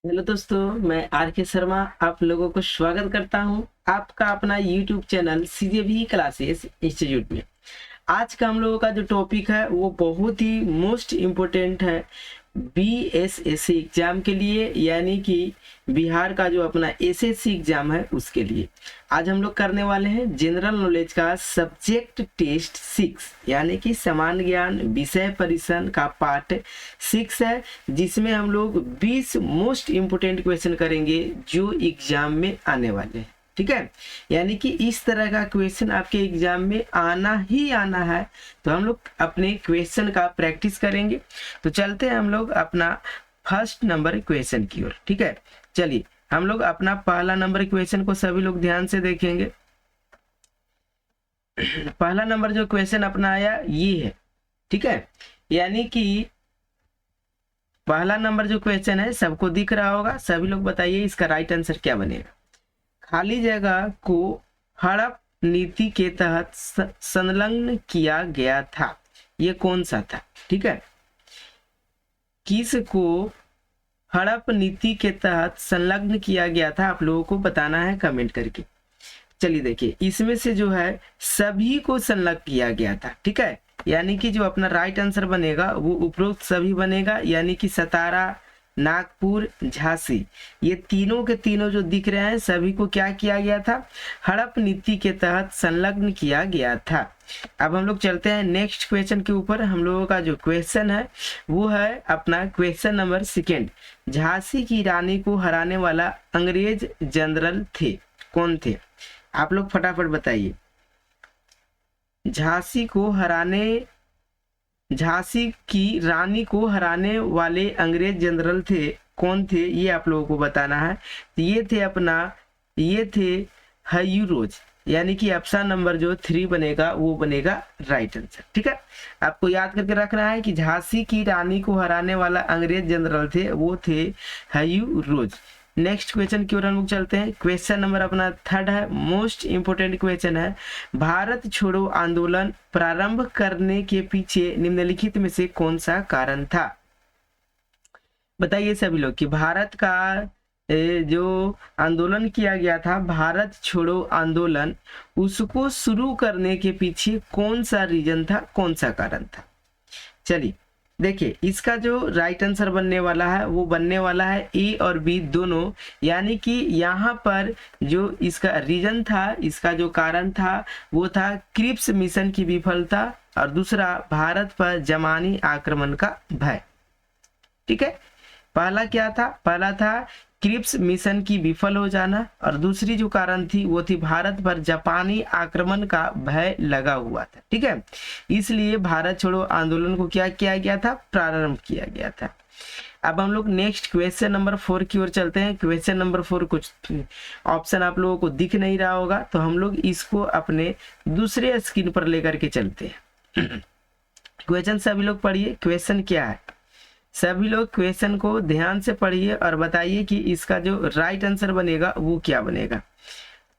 Hello दोस्तों, मैं are के शर्मा आप लोगों को स्वागत करता हूं आपका अपना यूट्यूब चैनल सीजेबी क्लासेस इंस्टीट्यूट में। आज का हम लोगों का जो टॉपिक है वो बहुत ही मोस्ट इम्पोर्टेंट है बीएसएससी एग्जाम के लिए, यानी कि बिहार का जो अपना एसएससी एग्जाम है उसके लिए। आज हम लोग करने वाले हैं जनरल नॉलेज का सब्जेक्ट टेस्ट 6, यानी कि सामान्य ज्ञान विषय परिचय का पार्ट 6 है, जिसमें हम लोग 20 मोस्ट इम्पोर्टेंट क्वेश्चन करेंगे जो एग्जाम में आने वाले हैं। ठीक है, यानी कि इस तरह का क्वेश्चन आपके एग्जाम में आना ही आना है, तो हम लोग अपने क्वेश्चन का प्रैक्टिस करेंगे। तो चलते हैं हम लोग अपना फर्स्ट नंबर क्वेश्चन की ओर। ठीक है, चलिए हम लोग अपना पहला नंबर क्वेश्चन को सभी लोग ध्यान से देखेंगे। पहला नंबर जो क्वेश्चन अपना आया ये है। ठीक है, यानी कि पहला नंबर जो क्वेश्चन है सबको दिख रहा होगा, सभी लोग बताइए इसका राइट आंसर क्या बनेगा। खाली जगह को हड़प नीति के तहत संलग्न किया गया था, ये कौन सा था? ठीक है, किसको हड़प नीति के तहत संलग्न किया गया था आप लोगों को बताना है कमेंट करके। चलिए देखिए, इसमें से जो है सभी को संलग्न किया गया था। ठीक है, यानी कि जो अपना राइट आंसर बनेगा वो उपरोक्त सभी बनेगा, यानी कि सतारा, नागपुर, झांसी, ये तीनों के तीनों जो दिख रहे हैं सभी को क्या किया गया था? हड़प नीति के तहत संलग्न किया गया था। अब हम लोग चलते हैं नेक्स्ट क्वेश्चन के ऊपर। हम लोगों का जो क्वेश्चन है वो है अपना क्वेश्चन नंबर सेकेंड। झांसी की रानी को हराने वाला अंग्रेज जनरल थे, कौन थे? आप लोग फटाफट बताइए। झांसी की रानी को हराने वाले अंग्रेज जनरल थे, कौन थे? ये आप लोगों को बताना है। तो ये थे हयूँ रोज, यानी कि ऑप्शन नंबर जो 3 बनेगा वो बनेगा राइट आंसर। ठीक है, आपको याद करके रखना है कि झांसी की रानी को हराने वाला अंग्रेज जनरल थे वो थे हयूँ रोज। नेक्स्ट क्वेश्चन की ओर हम लोग चलते हैं। क्वेश्चन नंबर अपना थर्ड है, मोस्ट इंपोर्टेंट क्वेश्चन है। भारत छोड़ो आंदोलन प्रारंभ करने के पीछे निम्नलिखित में से कौन सा कारण था? बताइए सभी लोग कि भारत का जो आंदोलन किया गया था, भारत छोड़ो आंदोलन, उसको शुरू करने के पीछे कौन सा रीजन था, कौन सा कारण था? चलिए देखिए, इसका जो राइट आंसर बनने वाला है वो बनने वाला है ए और बी दोनों, यानी कि यहाँ पर जो इसका रीजन था, इसका जो कारण था वो था क्रिप्स मिशन की विफलता और दूसरा भारत पर जर्मनी आक्रमण का भय। ठीक है, पहला क्या था? पहला था क्रिप्स मिशन की विफल हो जाना और दूसरी जो कारण थी वो थी भारत पर जापानी आक्रमण का भय लगा हुआ था। ठीक है, इसलिए भारत छोड़ो आंदोलन को क्या किया गया था? प्रारंभ किया गया था। अब हम लोग नेक्स्ट क्वेश्चन नंबर 4 की ओर चलते हैं। क्वेश्चन नंबर 4 कुछ ऑप्शन आप लोगों को दिख नहीं रहा होगा, तो हम लोग इसको अपने दूसरे स्क्रीन पर लेकर के चलते हैं। क्वेश्चन सभी लोग पढ़िए, क्वेश्चन क्या है? सभी लोग क्वेश्चन को ध्यान से पढ़िए और बताइए कि इसका जो राइट आंसर बनेगा वो क्या बनेगा।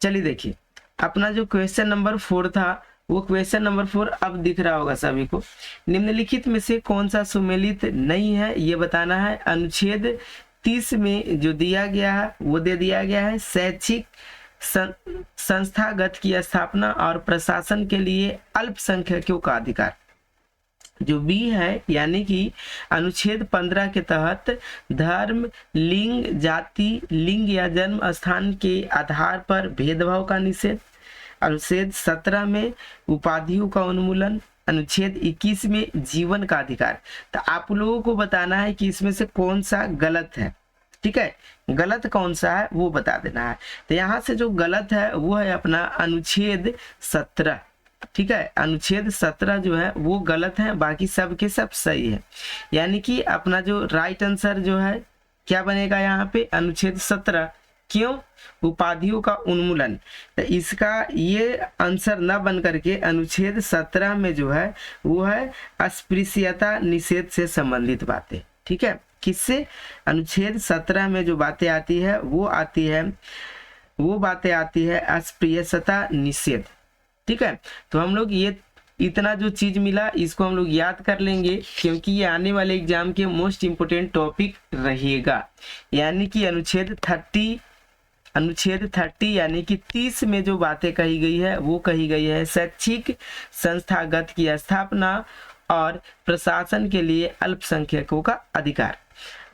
चलिए देखिए, अपना जो क्वेश्चन नंबर 4 था वो क्वेश्चन नंबर 4 अब दिख रहा होगा सभी को। निम्नलिखित में से कौन सा सुमेलित नहीं है ये बताना है। अनुच्छेद 30 में जो दिया गया है वो दे दिया गया है, शैक्षिक संस्थागत की स्थापना और प्रशासन के लिए अल्पसंख्यकों का अधिकार। जो बी है, यानी कि अनुच्छेद 15 के तहत धर्म, लिंग, जाति, लिंग या जन्म स्थान के आधार पर भेदभाव का निषेध। अनुच्छेद 17 में उपाधियों का उन्मूलन। अनुच्छेद 21 में जीवन का अधिकार। तो आप लोगों को बताना है कि इसमें से कौन सा गलत है। ठीक है, गलत कौन सा है वो बता देना है। तो यहाँ से जो गलत है वो है अपना अनुच्छेद 17। ठीक है, अनुच्छेद 17 जो है वो गलत है, बाकी सब के सब सही है। यानी कि अपना जो राइट आंसर जो है क्या बनेगा यहाँ पे? अनुच्छेद 17। क्यों? उपाधियों का उन्मूलन। तो इसका ये आंसर न बन करके अनुच्छेद 17 में जो है वो है अस्पृश्यता निषेध से संबंधित बातें। ठीक है, किससे? अनुच्छेद 17 में जो बातें आती है वो बातें आती है अस्पृश्यता निषेध। ठीक है, तो हम लोग ये इतना जो चीज मिला इसको हम लोग याद कर लेंगे, क्योंकि ये आने वाले एग्जाम के मोस्ट इंपोर्टेंट टॉपिक रहेगा। यानी कि अनुच्छेद 30 यानी कि 30 में जो बातें कही गई है वो कही गई है शैक्षिक संस्थागत की स्थापना और प्रशासन के लिए अल्पसंख्यकों का अधिकार।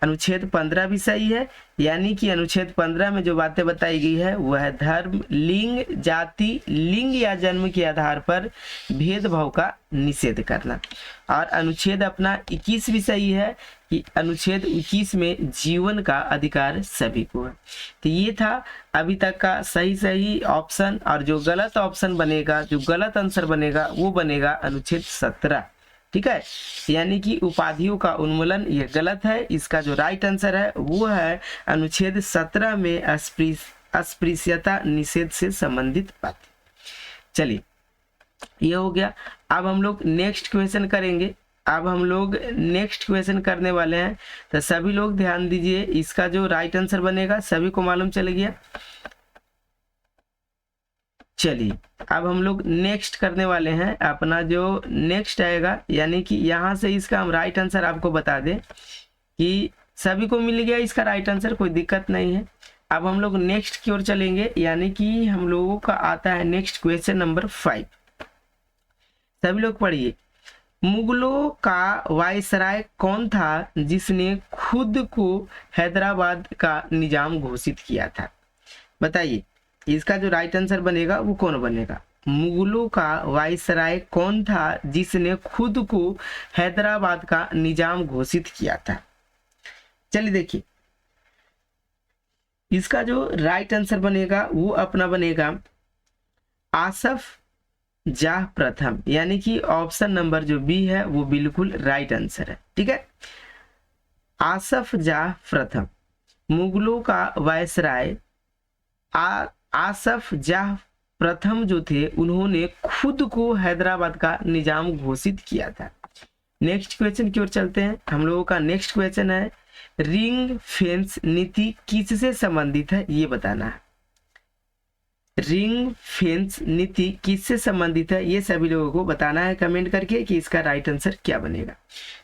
अनुच्छेद 15 भी सही है, यानी कि अनुच्छेद 15 में जो बातें बताई गई है वह है धर्म, लिंग, जाति, लिंग या जन्म के आधार पर भेदभाव का निषेध करना। और अनुच्छेद अपना 21 भी सही है कि अनुच्छेद 21 में जीवन का अधिकार सभी को है। तो ये था अभी तक का सही ऑप्शन, और जो गलत ऑप्शन बनेगा, जो गलत आंसर बनेगा वो बनेगा अनुच्छेद 17। ठीक है, यानी कि उपाधियों का उन्मूलन ये गलत है। इसका जो राइट आंसर है वो है अनुच्छेद 17 में अस्पृश्यता निषेध से संबंधित बात। चलिए ये हो गया। अब हम लोग नेक्स्ट क्वेश्चन करेंगे। अब हम लोग नेक्स्ट क्वेश्चन करने वाले हैं, तो सभी लोग ध्यान दीजिए। इसका जो राइट आंसर बनेगा सभी को मालूम चल गया। चलिए अब हम लोग नेक्स्ट करने वाले हैं। अपना जो नेक्स्ट आएगा, यानी कि यहाँ से इसका हम राइट आंसर आपको बता दें कि सभी को मिल गया इसका राइट आंसर, कोई दिक्कत नहीं है। अब हम लोग नेक्स्ट की ओर चलेंगे, यानी कि हम लोगों का आता है नेक्स्ट क्वेश्चन नंबर 5। सभी लोग पढ़िए। मुगलों का वायसराय कौन था जिसने खुद को हैदराबाद का निजाम घोषित किया था? बताइए इसका जो राइट आंसर बनेगा वो कौन बनेगा? मुगलों का वायसराय कौन था जिसने खुद को हैदराबाद का निजाम घोषित किया था? चलिए देखिए, इसका जो राइट आंसर बनेगा वो अपना बनेगा आसफ जाह प्रथम, यानी कि ऑप्शन नंबर जो बी है वो बिल्कुल राइट आंसर है। ठीक है, आसफ जाह प्रथम, मुगलों का वायसराय आसफ जाह प्रथम जो थे उन्होंने खुद को हैदराबाद का निजाम घोषित किया था। नेक्स्ट क्वेश्चन की ओर चलते हैं। हम लोगों का नेक्स्ट क्वेश्चन है रिंग फेंस नीति किससे संबंधित है ये बताना है। रिंग फेंस नीति किससे संबंधित है ये सभी लोगों को बताना है कमेंट करके कि इसका राइट आंसर क्या बनेगा।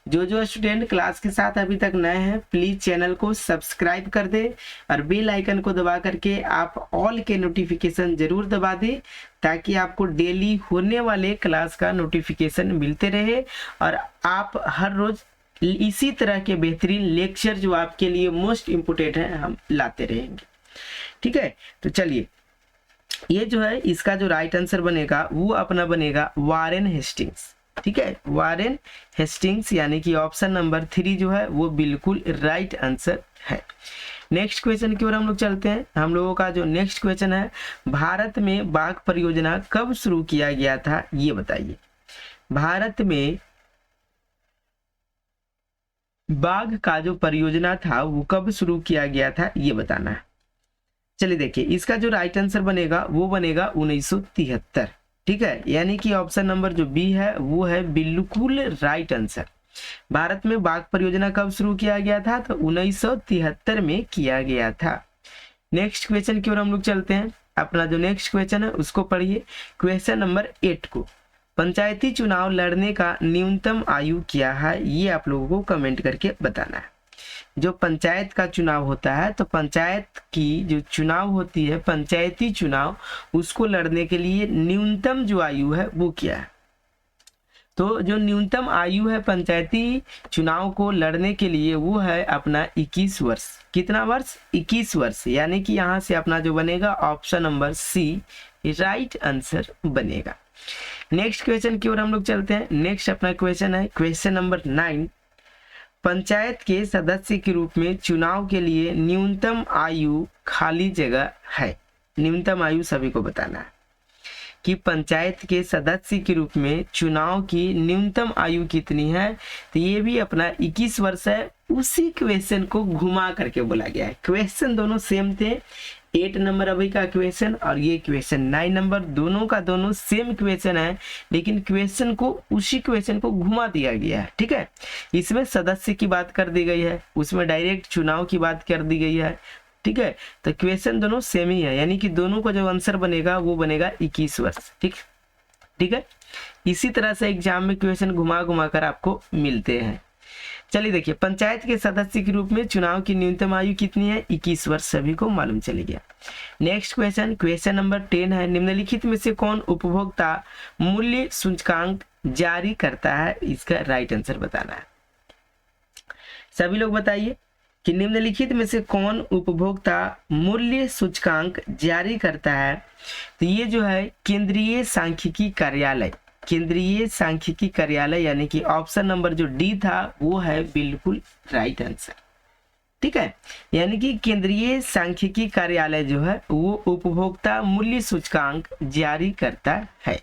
जो स्टूडेंट क्लास के साथ अभी तक नए हैं प्लीज चैनल को सब्सक्राइब कर दे और बेल आइकन को दबा करके आप ऑल के नोटिफिकेशन जरूर दबा दे, ताकि आपको डेली होने वाले क्लास का नोटिफिकेशन मिलते रहे और आप हर रोज इसी तरह के बेहतरीन लेक्चर जो आपके लिए मोस्ट इम्पोर्टेंट है हम लाते रहेंगे। ठीक है, तो चलिए ये जो है इसका जो राइट आंसर बनेगा वो अपना बनेगा वारेन हेस्टिंग्स। ठीक है, वारेन हेस्टिंग्स, यानी कि ऑप्शन नंबर 3 जो है वो बिल्कुल राइट आंसर है। नेक्स्ट क्वेश्चन की ओर हम लोग चलते हैं। हम लोगों का जो नेक्स्ट क्वेश्चन है, भारत में बाघ परियोजना कब शुरू किया गया था ये बताइए। भारत में बाघ का जो परियोजना था वो कब शुरू किया गया था ये बताना है। चलिए देखिए, इसका जो राइट आंसर बनेगा वो बनेगा 1973। ठीक है, यानी कि ऑप्शन नंबर जो बी है वो है बिल्कुल राइट आंसर। भारत में बाघ परियोजना कब शुरू किया गया था? तो 1973 में किया गया था। नेक्स्ट क्वेश्चन की ओर हम लोग चलते हैं। अपना जो नेक्स्ट क्वेश्चन है उसको पढ़िए, क्वेश्चन नंबर 8 को। पंचायती चुनाव लड़ने का न्यूनतम आयु क्या है ये आप लोगों को कमेंट करके बताना है। जो पंचायत का चुनाव होता है, तो पंचायत की जो चुनाव होती है पंचायती चुनाव, उसको लड़ने के लिए न्यूनतम जो आयु है वो क्या है? तो जो न्यूनतम आयु है पंचायती चुनाव को लड़ने के लिए वो है अपना 21 वर्ष। कितना वर्ष? 21 वर्ष, यानी कि यहाँ से अपना जो बनेगा option number C right answer बनेगा। नेक्स्ट क्वेश्चन की ओर हम लोग चलते हैं। नेक्स्ट अपना क्वेश्चन है क्वेश्चन नंबर 9। पंचायत के सदस्य के रूप में चुनाव के लिए न्यूनतम आयु खाली जगह है। न्यूनतम आयु सभी को बताना है कि पंचायत के सदस्य के रूप में चुनाव की न्यूनतम आयु कितनी है। तो ये भी अपना 21 वर्ष है। उसी क्वेश्चन को घुमा करके बोला गया है। क्वेश्चन दोनों सेम थे, 8 नंबर अभी का क्वेश्चन और ये क्वेश्चन 9 नंबर, दोनों का दोनों सेम क्वेश्चन है, लेकिन क्वेश्चन को उसी क्वेश्चन को घुमा दिया गया है। ठीक है, इसमें सदस्य की बात कर दी गई है, उसमें डायरेक्ट चुनाव की बात कर दी गई है। ठीक है, तो क्वेश्चन दोनों सेम ही है, यानी कि दोनों का जो आंसर बनेगा वो बनेगा 21 वर्ष। ठीक, ठीक है, इसी तरह से एग्जाम में क्वेश्चन घुमा घुमा कर आपको मिलते हैं। चलिए देखिए, पंचायत के सदस्य के रूप में चुनाव की न्यूनतम आयु कितनी है? 21 वर्ष, सभी को मालूम चल गया। नेक्स्ट क्वेश्चन, क्वेश्चन नंबर 10 है, निम्नलिखित में से कौन उपभोक्ता मूल्य सूचकांक जारी करता है? इसका राइट आंसर बताना है। सभी लोग बताइए कि निम्नलिखित में से कौन उपभोक्ता मूल्य सूचकांक जारी करता है? तो ये जो है केंद्रीय सांख्यिकी कार्यालय, केंद्रीय सांख्यिकी कार्यालय, यानी कि ऑप्शन नंबर जो डी था वो है बिल्कुल राइट आंसर। ठीक है, यानी कि केंद्रीय सांख्यिकी कार्यालय जो है वो उपभोक्ता मूल्य सूचकांक जारी करता है।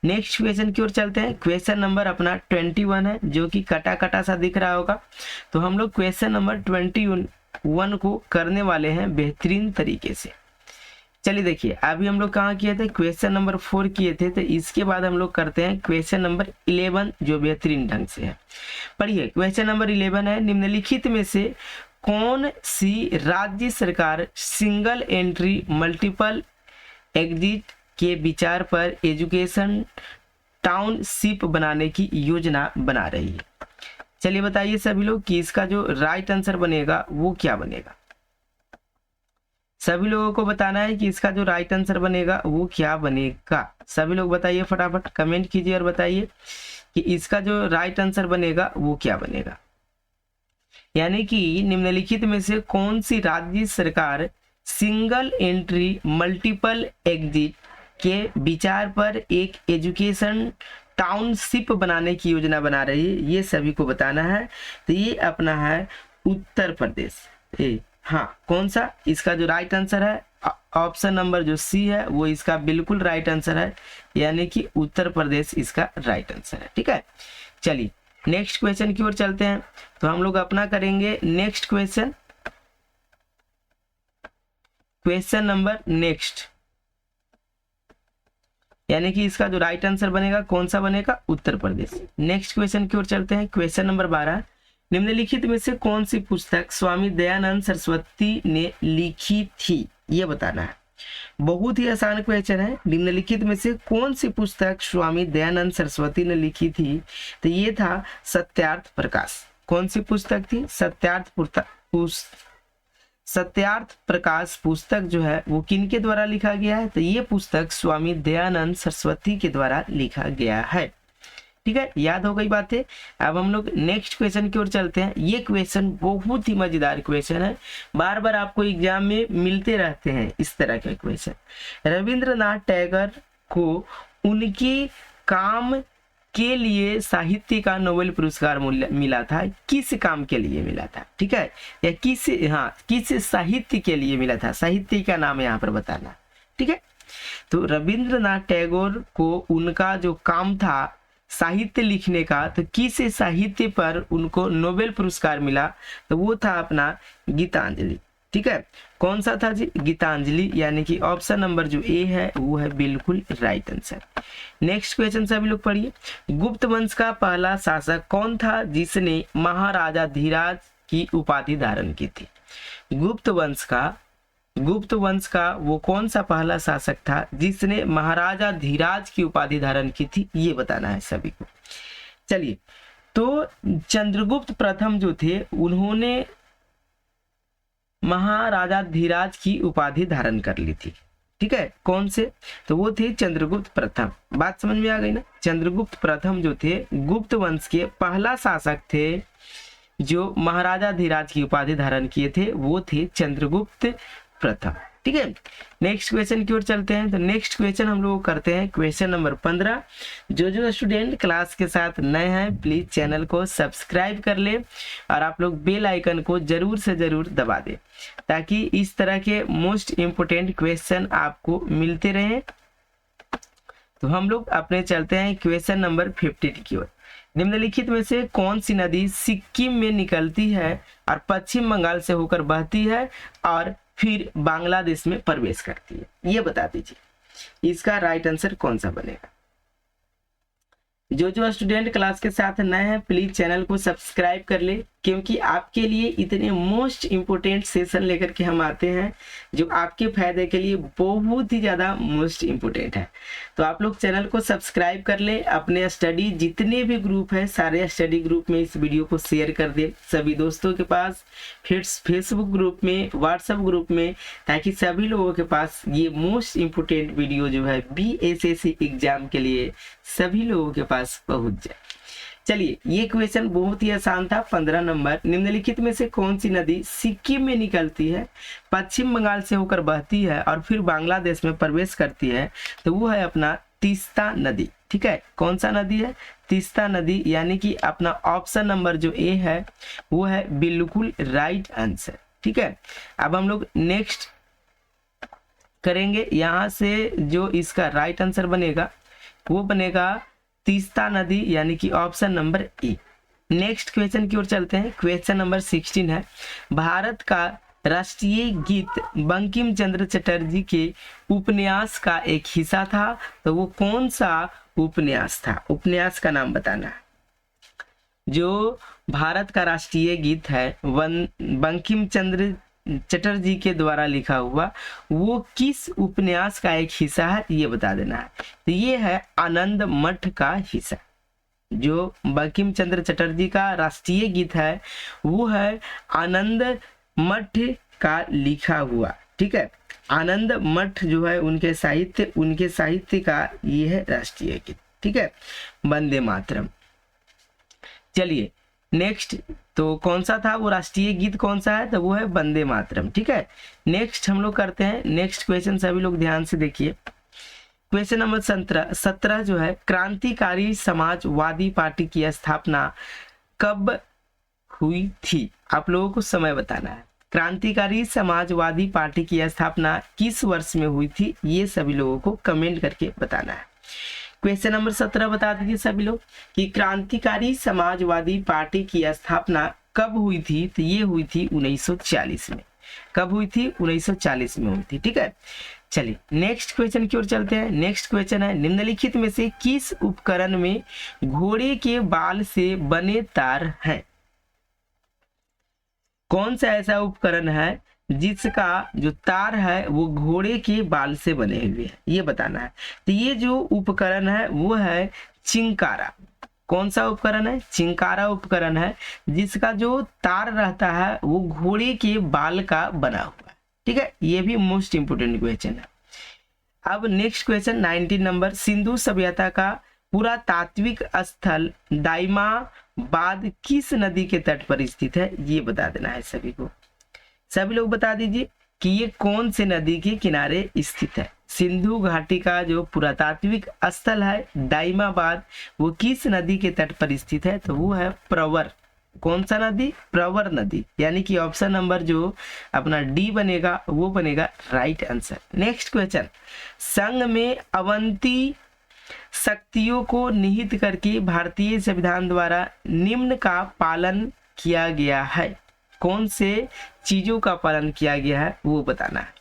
नेक्स्ट क्वेश्चन की ओर चलते हैं। क्वेश्चन नंबर अपना 21 है, जो कि कटा कटा सा दिख रहा होगा। तो हम लोग क्वेश्चन नंबर 21 को करने वाले हैं बेहतरीन तरीके से। चलिए देखिए, अभी हम लोग कहाँ किए थे? क्वेश्चन नंबर 4 किए थे। तो इसके बाद हम लोग करते हैं क्वेश्चन नंबर 11, जो बेहतरीन ढंग से है। पढ़िए, क्वेश्चन नंबर 11 है, निम्नलिखित में से कौन सी राज्य सरकार सिंगल एंट्री मल्टीपल एग्जिट के विचार पर एजुकेशन टाउनशिप बनाने की योजना बना रही है? चलिए बताइए सभी लोग कि इसका जो राइट आंसर बनेगा वो क्या बनेगा। सभी लोगों को बताना है कि इसका जो राइट आंसर बनेगा वो क्या बनेगा। सभी लोग बताइए, फटाफट कमेंट कीजिए और बताइए कि इसका जो राइट आंसर बनेगा वो क्या बनेगा। यानी कि निम्नलिखित में से कौन सी राज्य सरकार सिंगल एंट्री मल्टीपल एग्जिट के विचार पर एक एजुकेशन टाउनशिप बनाने की योजना बना रही है, ये सभी को बताना है। तो ये अपना है उत्तर प्रदेश। हाँ, कौन सा? इसका जो राइट आंसर है ऑप्शन नंबर जो सी है वो इसका बिल्कुल राइट आंसर है, यानी कि उत्तर प्रदेश इसका राइट आंसर है। ठीक है, चलिए नेक्स्ट क्वेश्चन की ओर चलते हैं। तो हम लोग अपना करेंगे next question, question number next, यानी कि इसका जो राइट आंसर बनेगा कौन सा बनेगा? उत्तर प्रदेश। नेक्स्ट क्वेश्चन की ओर चलते हैं। क्वेश्चन नंबर 12, निम्नलिखित में से कौन सी पुस्तक स्वामी दयानंद सरस्वती ने लिखी थी? ये बताना है। बहुत ही आसान क्वेश्चन है। निम्नलिखित में से कौन सी पुस्तक स्वामी दयानंद सरस्वती ने लिखी थी? तो ये था सत्यार्थ प्रकाश। कौन सी पुस्तक थी? सत्यार्थ प्रकाश पुस्तक जो है वो किनके द्वारा लिखा गया है? तो ये पुस्तक स्वामी दयानंद सरस्वती के द्वारा लिखा गया है। ठीक है, याद हो गई बातें। अब हम लोग नेक्स्ट क्वेश्चन की ओर चलते हैं। ये क्वेश्चन बहुत ही मजेदार क्वेश्चन है, बार बार आपको एग्जाम में मिलते रहते हैं इस तरह के क्वेश्चन। रविंद्रनाथ टैगोर को उनके काम के लिए साहित्य का नोबेल पुरस्कार मिला था। किस काम के लिए मिला था? ठीक है, या किस साहित्य के लिए मिला था? साहित्य का नाम यहाँ पर बताना। ठीक है, तो रविंद्रनाथ टैगोर को उनका जो काम था साहित्य लिखने का, तो किस साहित्य पर उनको नोबेल पुरस्कार मिला? तो वो था अपना गीतांजलि। ठीक है, कौन सा था जी? गीतांजलि, यानी कि ऑप्शन नंबर जो ए है वो है बिल्कुल राइट आंसर। नेक्स्ट क्वेश्चन सभी लोग पढ़िए। गुप्त वंश का पहला शासक कौन था जिसने महाराजा धीराज की उपाधि धारण की थी? गुप्त वंश का वो कौन सा पहला शासक था जिसने महाराजा धीराज की उपाधि धारण की थी? ये बताना है सभी को। चलिए, तो चंद्रगुप्त प्रथम जो थे उन्होंने महाराजा धीराज की उपाधि धारण कर ली थी। ठीक है, कौन से? तो वो थे चंद्रगुप्त प्रथम। बात समझ में आ गई ना? चंद्रगुप्त प्रथम जो थे गुप्त वंश के पहला शासक थे जो महाराजा धीराज की उपाधि धारण किए थे, वो थे चंद्रगुप्त प्रथम। ठीक है, नेक्स्ट क्वेश्चन की ओर चलते हैं। तो नेक्स्ट क्वेश्चन हम लोग करते हैं क्वेश्चन नंबर 15। जो स्टूडेंट क्लास के साथ नए हैं प्लीज चैनल को सब्सक्राइब कर ले और आप लोग बेल आइकन को जरूर से जरूर दबा दें, ताकि इस तरह के मोस्ट इम्पोर्टेंट क्वेश्चन आपको मिलते रहें। तो हम लोग अपने चलते हैं क्वेश्चन नंबर 15 की ओर। निम्नलिखित में से कौन सी नदी सिक्किम में निकलती है और पश्चिम बंगाल से होकर बहती है और फिर बांग्लादेश में प्रवेश करती है? ये बता दीजिए, इसका राइट आंसर कौन सा बनेगा। जो स्टूडेंट क्लास के साथ नए हैं प्लीज चैनल को सब्सक्राइब कर ले क्योंकि आपके लिए इतने मोस्ट इम्पोर्टेंट सेशन लेकर के हम आते हैं जो आपके फायदे के लिए बहुत ही ज़्यादा मोस्ट इम्पोर्टेंट है। तो आप लोग चैनल को सब्सक्राइब कर ले, अपने स्टडी जितने भी ग्रुप है सारे स्टडी ग्रुप में इस वीडियो को शेयर कर दे सभी दोस्तों के पास, फिर फेसबुक ग्रुप में, व्हाट्सएप ग्रुप में, ताकि सभी लोगों के पास ये मोस्ट इम्पोर्टेंट वीडियो जो है BSSC एग्जाम के लिए सभी लोगों के पास पहुंच जाए। चलिए, ये क्वेश्चन बहुत ही आसान था। 15 नंबर, निम्नलिखित में से कौन सी नदी सिक्किम में निकलती है, पश्चिम बंगाल से होकर बहती है और फिर बांग्लादेश में प्रवेश करती है? तो वो है अपना तीस्ता नदी। ठीक है, कौन सा नदी है? तीस्ता नदी, यानी कि अपना ऑप्शन नंबर जो ए है वो है बिल्कुल राइट आंसर। ठीक है, अब हम लोग नेक्स्ट करेंगे। यहाँ से जो इसका राइट आंसर बनेगा वो बनेगा तीस्ता नदी, यानी कि option number A. Next question की ओर चलते हैं। क्वेश्चन नंबर 16 है, भारत का राष्ट्रीय गीत बंकिम चंद्र चटर्जी के उपन्यास का एक हिस्सा था, तो वो कौन सा उपन्यास था? उपन्यास का नाम बताना है। जो भारत का राष्ट्रीय गीत है बंकिम चंद्र चटर्जी के द्वारा लिखा हुआ, वो किस उपन्यास का एक हिस्सा है ये बता देना है। तो ये है आनंद मठ का हिस्सा। जो बंकिम चंद्र चटर्जी का राष्ट्रीय गीत है वो है आनंद मठ का लिखा हुआ। ठीक है, आनंद मठ जो है उनके साहित्य का ये है राष्ट्रीय गीत। ठीक है, वंदे मातरम। चलिए नेक्स्ट, तो कौन सा था वो राष्ट्रीय गीत, कौन सा है? तो वो है वंदे मातरम। ठीक है, नेक्स्ट हम लोग करते हैं। नेक्स्ट क्वेश्चन सभी लोग ध्यान से देखिए। क्वेश्चन नंबर 17 जो है, क्रांतिकारी समाजवादी पार्टी की स्थापना कब हुई थी? आप लोगों को समय बताना है। क्रांतिकारी समाजवादी पार्टी की स्थापना किस वर्ष में हुई थी, ये सभी लोगों को कमेंट करके बताना है। क्वेश्चन नंबर 17 बता दीजिए सभी लोग कि क्रांतिकारी समाजवादी पार्टी की स्थापना कब हुई थी? तो ये हुई थी 1940 में। कब हुई थी? 1940 में हुई थी। ठीक है, चलिए नेक्स्ट क्वेश्चन की ओर चलते हैं। नेक्स्ट क्वेश्चन है, निम्नलिखित में से किस उपकरण में घोड़े के बाल से बने तार हैं? कौन सा ऐसा उपकरण है जिसका जो तार है वो घोड़े के बाल से बने हुए हैं, ये बताना है। तो ये जो उपकरण है वो है चिंकारा। कौन सा उपकरण है? चिंकारा उपकरण है, जिसका जो तार रहता है वो घोड़े के बाल का बना हुआ है। ठीक है, ये भी मोस्ट इंपोर्टेंट क्वेश्चन है। अब नेक्स्ट क्वेश्चन 19 नंबर, सिंधु सभ्यता का पुरातात्विक स्थल दाइमाबाद किस नदी के तट पर स्थित है? ये बता देना है सभी को। सभी लोग बता दीजिए कि ये कौन से नदी के किनारे स्थित है। सिंधु घाटी का जो पुरातात्विक स्थल है दाइमाबाद, वो किस नदी के तट पर स्थित है? तो वो है प्रवर। कौन सा नदी? प्रवर नदी, यानी कि ऑप्शन नंबर जो अपना डी बनेगा वो बनेगा राइट आंसर। नेक्स्ट क्वेश्चन, संघ में अवंती शक्तियों को निहित करके भारतीय संविधान द्वारा निम्न का पालन किया गया है। कौन से चीजों का पालन किया गया है वो बताना है।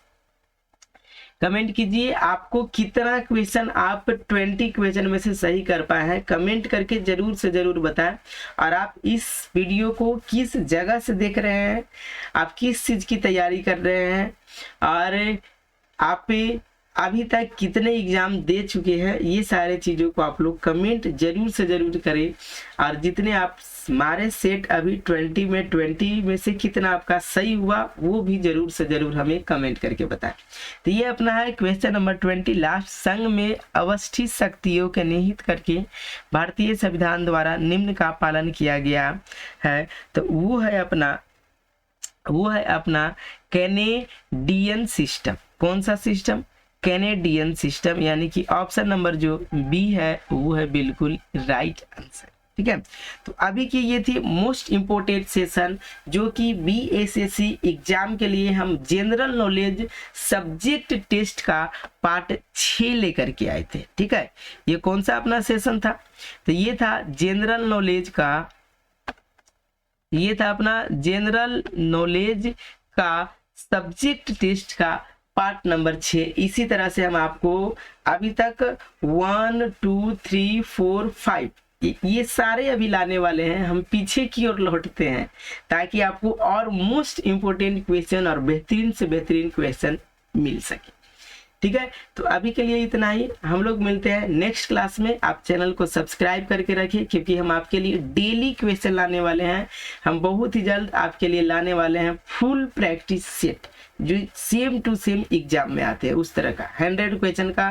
कमेंट कीजिए आपको कितना क्वेश्चन आप 20 क्वेश्चन में से सही कर पाए हैं, कमेंट करके जरूर से जरूर बताएं। और आप इस वीडियो को किस जगह से देख रहे हैं, आप किस चीज की तैयारी कर रहे हैं, और आप अभी तक कितने एग्जाम दे चुके हैं, ये सारे चीज़ों को आप लोग कमेंट जरूर से जरूर करें। और जितने आप हमारे सेट अभी 20 में से कितना आपका सही हुआ वो भी जरूर से जरूर हमें कमेंट करके बताएं। तो ये अपना है क्वेश्चन नंबर 20 लास्ट, संघ में अवस्थित शक्तियों के निहित करके भारतीय संविधान द्वारा निम्न का पालन किया गया है। तो वो है अपना कैनेडियन सिस्टम। कौन सा सिस्टम? कैनेडियन सिस्टम, यानी कि ऑप्शन नंबर जो बी है वो है बिल्कुल राइट आंसर। ठीक है, तो अभी की ये थी मोस्ट इंपोर्टेंट सेशन जो कि BSSC एग्जाम के लिए हम जनरल नॉलेज सब्जेक्ट टेस्ट का पार्ट 6 लेकर के आए थे। ठीक है, ये कौन सा अपना सेशन था? तो ये था जनरल नॉलेज का, ये था अपना जनरल नॉलेज का सब्जेक्ट टेस्ट का पार्ट नंबर 6। इसी तरह से हम आपको अभी तक 1 2 3 4 5 ये सारे अभी लाने वाले हैं। हम पीछे की ओर लौटते हैं ताकि आपको और मोस्ट इम्पोर्टेंट क्वेश्चन और बेहतरीन से बेहतरीन क्वेश्चन मिल सके। ठीक है, तो अभी के लिए इतना ही। हम लोग मिलते हैं नेक्स्ट क्लास में। आप चैनल को सब्सक्राइब करके रखिए, क्योंकि हम आपके लिए डेली क्वेश्चन लाने वाले हैं। हम बहुत ही जल्द आपके लिए लाने वाले हैं फुल प्रैक्टिस सेट, जो सेम टू सेम एग्जाम में आते हैं उस तरह का 100 क्वेश्चन का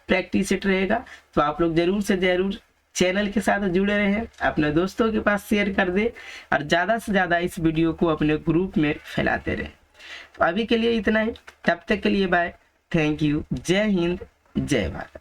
प्रैक्टिस सेट रहेगा। तो आप लोग जरूर से जरूर चैनल के साथ जुड़े रहें, अपने दोस्तों के पास शेयर कर दे और ज़्यादा से ज़्यादा इस वीडियो को अपने ग्रुप में फैलाते रहें। तो अभी के लिए इतना ही, तब तक के लिए बाय, थैंक यू, जय हिंद, जय भारत।